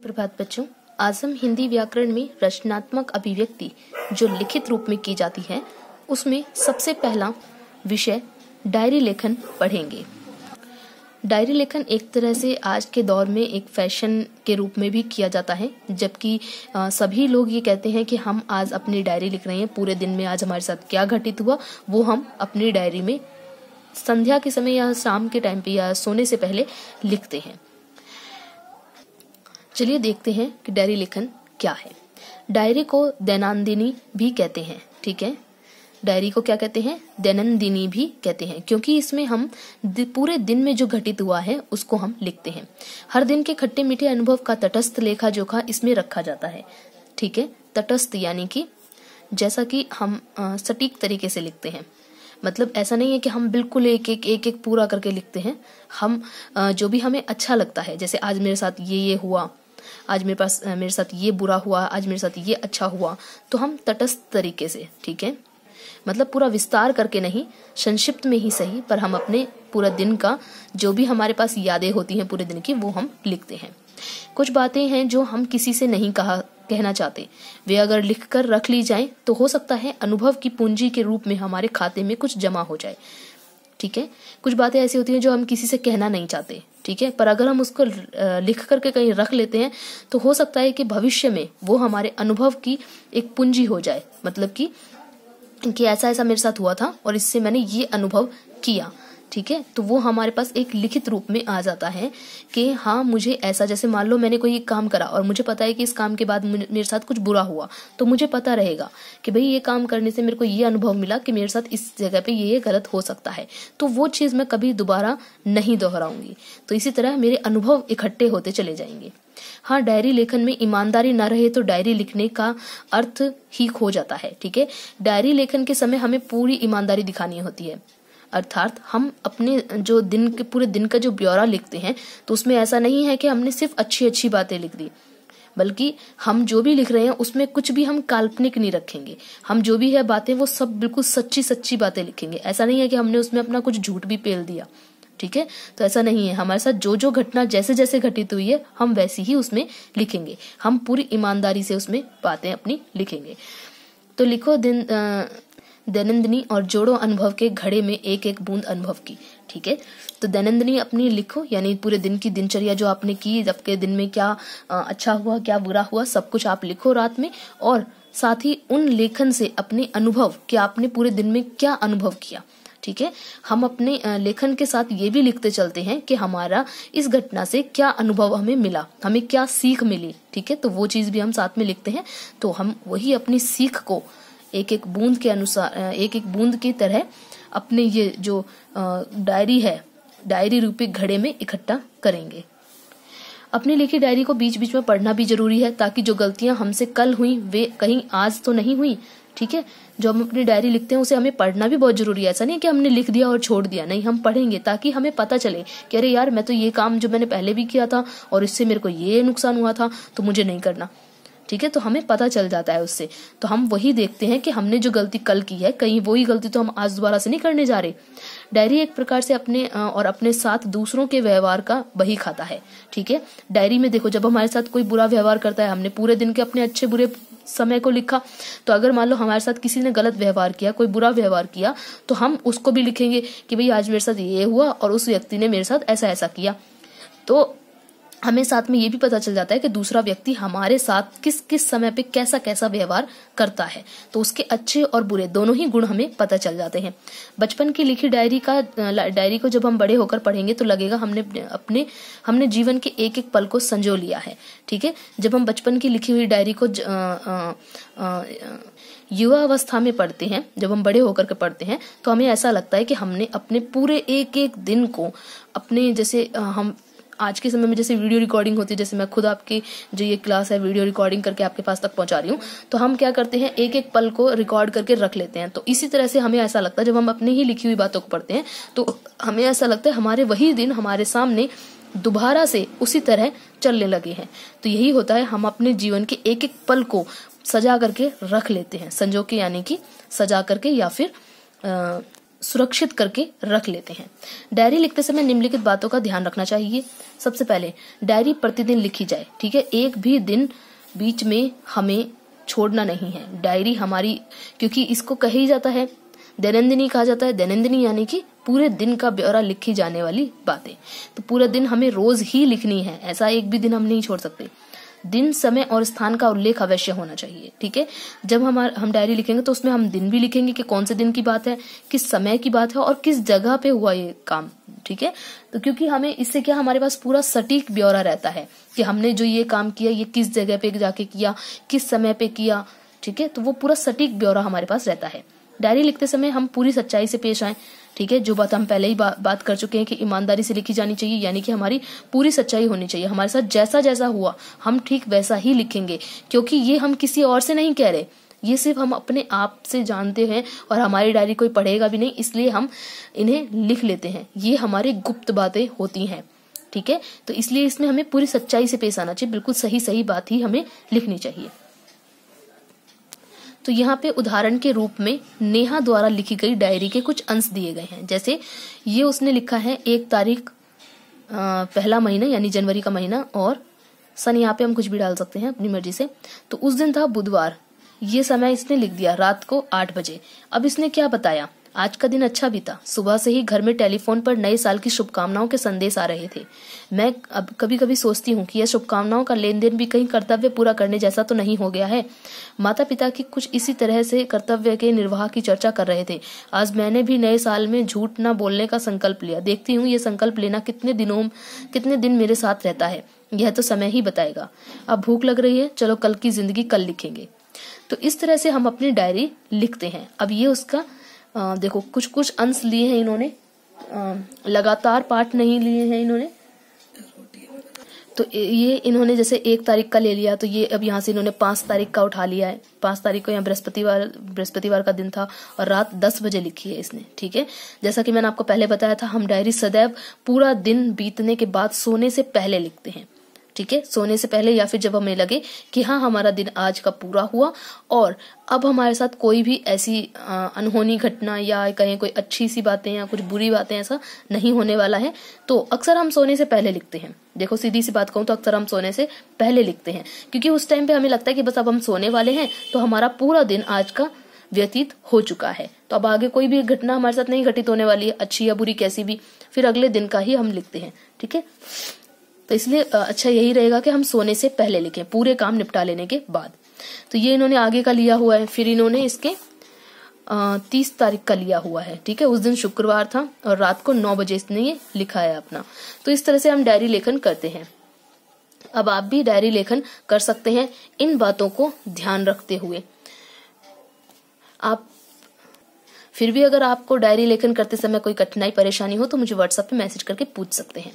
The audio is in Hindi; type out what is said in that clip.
प्रभात बच्चों, आज हम हिंदी व्याकरण में रचनात्मक अभिव्यक्ति जो लिखित रूप में की जाती है उसमें सबसे पहला विषय डायरी लेखन पढ़ेंगे। डायरी लेखन एक तरह से आज के दौर में एक फैशन के रूप में भी किया जाता है, जबकि सभी लोग ये कहते हैं कि हम आज अपनी डायरी लिख रहे हैं। पूरे दिन में आज हमारे साथ क्या घटित हुआ वो हम अपनी डायरी में संध्या के समय या शाम के टाइम पे या सोने से पहले लिखते हैं। चलिए देखते हैं कि डायरी लेखन क्या है। डायरी को दैनंदिनी भी कहते हैं, ठीक है। डायरी को क्या कहते हैं? दैनंदिनी भी कहते हैं, क्योंकि इसमें हम पूरे दिन में जो घटित हुआ है उसको हम लिखते हैं। हर दिन के खट्टे मीठे अनुभव का तटस्थ लेखा जोखा इसमें रखा जाता है, ठीक है। तटस्थ यानी कि जैसा कि हम सटीक तरीके से लिखते हैं, मतलब ऐसा नहीं है कि हम बिल्कुल एक एक पूरा करके लिखते हैं। हम जो भी हमें अच्छा लगता है, जैसे आज मेरे साथ ये हुआ, आज मेरे साथ ये बुरा हुआ, आज मेरे साथ ये अच्छा हुआ, तो हम तटस्थ तरीके से, ठीक है, मतलब पूरा विस्तार करके नहीं, संक्षिप्त में ही सही, पर हम अपने पूरा दिन का जो भी हमारे पास यादें होती हैं पूरे दिन की वो हम लिखते हैं। कुछ बातें हैं जो हम किसी से नहीं कहना चाहते, वे अगर लिख कर रख ली जाएं तो हो सकता है अनुभव की पूंजी के रूप में हमारे खाते में कुछ जमा हो जाए, ठीक है। कुछ बातें ऐसी होती हैं जो हम किसी से कहना नहीं चाहते, ठीक है, पर अगर हम उसको लिख करके कहीं रख लेते हैं तो हो सकता है कि भविष्य में वो हमारे अनुभव की एक पूंजी हो जाए, मतलब कि ऐसा ऐसा मेरे साथ हुआ था और इससे मैंने ये अनुभव किया, ठीक है। तो वो हमारे पास एक लिखित रूप में आ जाता है कि हाँ, मुझे ऐसा, जैसे मान लो मैंने कोई काम करा और मुझे पता है कि इस काम के बाद मेरे साथ कुछ बुरा हुआ, तो मुझे पता रहेगा कि भाई ये काम करने से मेरे को ये अनुभव मिला कि मेरे साथ इस जगह पे ये गलत हो सकता है, तो वो चीज मैं कभी दोबारा नहीं दोहराऊंगी। तो इसी तरह मेरे अनुभव इकट्ठे होते चले जाएंगे। हाँ, डायरी लेखन में ईमानदारी न रहे तो डायरी लिखने का अर्थ ही खो जाता है, ठीक है। डायरी लेखन के समय हमें पूरी ईमानदारी दिखानी होती है, अर्थात हम अपने जो दिन के पूरे दिन का जो ब्यौरा लिखते हैं तो उसमें ऐसा नहीं है कि हमने सिर्फ अच्छी अच्छी बातें लिख दी, बल्कि हम जो भी लिख रहे हैं उसमें कुछ भी हम काल्पनिक नहीं रखेंगे। हम जो भी है बातें वो सब बिल्कुल सच्ची सच्ची बातें लिखेंगे। ऐसा नहीं है कि हमने उसमें अपना कुछ झूठ भी पेल दिया, ठीक है। तो ऐसा नहीं है, हमारे साथ जो जो घटना जैसे जैसे घटित हुई है हम वैसी ही उसमें लिखेंगे। हम पूरी ईमानदारी से उसमें बातें अपनी लिखेंगे। तो लिखो दैनंदिनी और जोड़ो अनुभव के घड़े में एक एक बूंद अनुभव की, ठीक है। तो दैनंदिनी अपनी लिखो, यानी पूरे दिन की दिनचर्या जो आपने की, आपके दिन में क्या अच्छा हुआ क्या बुरा हुआ सब कुछ आप लिखो रात में, और साथ ही उन लेखन से अपने अनुभव कि आपने पूरे दिन में क्या अनुभव किया, ठीक है। हम अपने लेखन के साथ ये भी लिखते चलते हैं कि हमारा इस घटना से क्या अनुभव हमें मिला, हमें क्या सीख मिली, ठीक है। तो वो चीज भी हम साथ में लिखते हैं। तो हम वही अपनी सीख को एक एक बूंद के अनुसार, एक एक बूंद की तरह अपने ये जो डायरी है, डायरी रूपी घड़े में इकट्ठा करेंगे। अपनी लिखी डायरी को बीच बीच में पढ़ना भी जरूरी है, ताकि जो गलतियां हमसे कल हुई वे कहीं आज तो नहीं हुई, ठीक है। जो हम अपनी डायरी लिखते हैं उसे हमें पढ़ना भी बहुत जरूरी है। ऐसा नहीं कि हमने लिख दिया और छोड़ दिया, नहीं, हम पढ़ेंगे ताकि हमें पता चले कि अरे यार, मैं तो ये काम जो मैंने पहले भी किया था और इससे मेरे को ये नुकसान हुआ था, तो मुझे नहीं करना, ठीक है। तो हमें पता चल जाता है उससे। तो हम वही देखते हैं कि हमने जो गलती कल की है, कहीं वही गलती तो हम आज दोबारा से नहीं करने जा रहे। डायरी एक प्रकार से अपने और अपने साथ दूसरों के व्यवहार का बही खाता है, ठीक है। डायरी में देखो, जब हमारे साथ कोई बुरा व्यवहार करता है, हमने पूरे दिन के अपने अच्छे बुरे समय को लिखा, तो अगर मान लो हमारे साथ किसी ने गलत व्यवहार किया, कोई बुरा व्यवहार किया, तो हम उसको भी लिखेंगे कि भाई आज मेरे साथ ये हुआ और उस व्यक्ति ने मेरे साथ ऐसा ऐसा किया। तो हमें साथ में ये भी पता चल जाता है कि दूसरा व्यक्ति हमारे साथ किस किस समय पे कैसा कैसा व्यवहार करता है, तो उसके अच्छे और बुरे दोनों ही गुण हमें पता चल जाते हैं। बचपन की लिखी डायरी को जब हम बड़े होकर पढ़ेंगे तो लगेगा हमने जीवन के एक एक पल को संजो लिया है, ठीक है। जब हम बचपन की लिखी हुई डायरी को युवा अवस्था में पढ़ते हैं, जब हम बड़े होकर के पढ़ते हैं, तो हमें ऐसा लगता है कि हमने अपने पूरे एक एक दिन को अपने, जैसे हम आज के समय में जैसे वीडियो रिकॉर्डिंग होती है, जैसे मैं खुद आपकी जो ये क्लास है वीडियो रिकॉर्डिंग करके आपके पास तक पहुंचा रही हूँ, तो हम क्या करते हैं, एक एक पल को रिकॉर्ड करके रख लेते हैं। तो इसी तरह से हमें ऐसा लगता है, जब हम अपनी ही लिखी हुई बातों को पढ़ते हैं तो हमें ऐसा लगता है हमारे वही दिन हमारे सामने दोबारा से उसी तरह चलने लगे हैं। तो यही होता है, हम अपने जीवन के एक एक पल को सजा करके रख लेते हैं, संजो के, यानी कि सजा करके या फिर सुरक्षित करके रख लेते हैं। डायरी लिखते समय निम्नलिखित बातों का ध्यान रखना चाहिए। सबसे पहले डायरी प्रतिदिन लिखी जाए, ठीक है, एक भी दिन बीच में हमें छोड़ना नहीं है। डायरी हमारी, क्योंकि इसको कहा ही जाता है दैनंदिनी कहा जाता है, दैनंदिनी यानी कि पूरे दिन का ब्यौरा लिखी जाने वाली बातें। तो पूरा दिन हमें रोज ही लिखनी है, ऐसा एक भी दिन हम नहीं छोड़ सकते। दिन, समय और स्थान का उल्लेख अवश्य होना चाहिए, ठीक है। जब हम डायरी लिखेंगे तो उसमें हम दिन भी लिखेंगे कि कौन से दिन की बात है, किस समय की बात है और किस जगह पे हुआ ये काम, ठीक है। तो क्योंकि हमें इससे क्या, हमारे पास पूरा सटीक ब्यौरा रहता है कि हमने जो ये काम किया ये किस जगह पे जाके किया, किस समय पे किया, ठीक है। तो वो पूरा सटीक ब्यौरा हमारे पास रहता है। डायरी लिखते समय हम पूरी सच्चाई से पेश आए, ठीक है। जो बात हम पहले ही बात कर चुके हैं कि ईमानदारी से लिखी जानी चाहिए, यानी कि हमारी पूरी सच्चाई होनी चाहिए। हमारे साथ जैसा जैसा हुआ हम ठीक वैसा ही लिखेंगे, क्योंकि ये हम किसी और से नहीं कह रहे, ये सिर्फ हम अपने आप से जानते हैं और हमारी डायरी कोई पढ़ेगा भी नहीं, इसलिए हम इन्हें लिख लेते हैं। ये हमारी गुप्त बातें होती हैं, ठीक है। तो इसलिए इसमें हमें पूरी सच्चाई से पेश आना चाहिए, बिल्कुल सही सही बात ही हमें लिखनी चाहिए। तो यहाँ पे उदाहरण के रूप में नेहा द्वारा लिखी गई डायरी के कुछ अंश दिए गए हैं। जैसे ये उसने लिखा है 1 तारीख पहला महीना यानी जनवरी का महीना, और सन यहाँ पे हम कुछ भी डाल सकते हैं अपनी मर्जी से। तो उस दिन था बुधवार, ये समय इसने लिख दिया रात को 8 बजे। अब इसने क्या बताया, आज का दिन अच्छा बीता, सुबह से ही घर में टेलीफोन पर नए साल की शुभकामनाओं के संदेश आ रहे थे। मैं अब कभी कभी सोचती हूँ कि यह शुभकामनाओं का लेन देन भी कहीं कर्तव्य पूरा करने जैसा तो नहीं हो गया है। माता पिता की कुछ इसी तरह से कर्तव्य के निर्वाह की चर्चा कर रहे थे। आज मैंने भी नए साल में झूठ न बोलने का संकल्प लिया। देखती हूँ ये संकल्प लेना कितने दिन मेरे साथ रहता है, यह तो समय ही बताएगा। अब भूख लग रही है, चलो कल की जिंदगी कल लिखेंगे। तो इस तरह से हम अपनी डायरी लिखते हैं। अब ये उसका देखो कुछ कुछ अंश लिए हैं इन्होंने, लगातार पाठ नहीं लिए हैं इन्होंने। तो ये इन्होंने जैसे 1 तारीख का ले लिया, तो ये अब यहाँ से इन्होंने 5 तारीख का उठा लिया है। 5 तारीख को यहाँ बृहस्पतिवार का दिन था और रात 10 बजे लिखी है इसने, ठीक है। जैसा कि मैंने आपको पहले बताया था, हम डायरी सदैव पूरा दिन बीतने के बाद सोने से पहले लिखते हैं, ठीक है। सोने से पहले या फिर जब हमें लगे कि हाँ हमारा दिन आज का पूरा हुआ और अब हमारे साथ कोई भी ऐसी अनहोनी घटना या कहें कोई अच्छी सी बातें या कुछ बुरी बातें ऐसा नहीं होने वाला है, तो अक्सर हम सोने से पहले लिखते हैं। देखो सीधी सी बात कहूं तो अक्सर हम सोने से पहले लिखते हैं, क्योंकि उस टाइम पे हमें लगता है कि बस अब हम सोने वाले हैं तो हमारा पूरा दिन आज का व्यतीत हो चुका है, तो अब आगे कोई भी घटना हमारे साथ नहीं घटित होने वाली है, अच्छी या बुरी कैसी भी, फिर अगले दिन का ही हम लिखते हैं, ठीक है। तो इसलिए अच्छा यही रहेगा कि हम सोने से पहले लिखें, पूरे काम निपटा लेने के बाद। तो ये इन्होंने आगे का लिया हुआ है। फिर इन्होंने इसके 30 तारीख का लिया हुआ है, ठीक है। उस दिन शुक्रवार था और रात को 9 बजे इसने ये लिखा है अपना। तो इस तरह से हम डायरी लेखन करते हैं। अब आप भी डायरी लेखन कर सकते हैं इन बातों को ध्यान रखते हुए। आप फिर भी अगर आपको डायरी लेखन करते समय कोई कठिनाई परेशानी हो तो मुझे व्हाट्सएप पे मैसेज करके पूछ सकते हैं।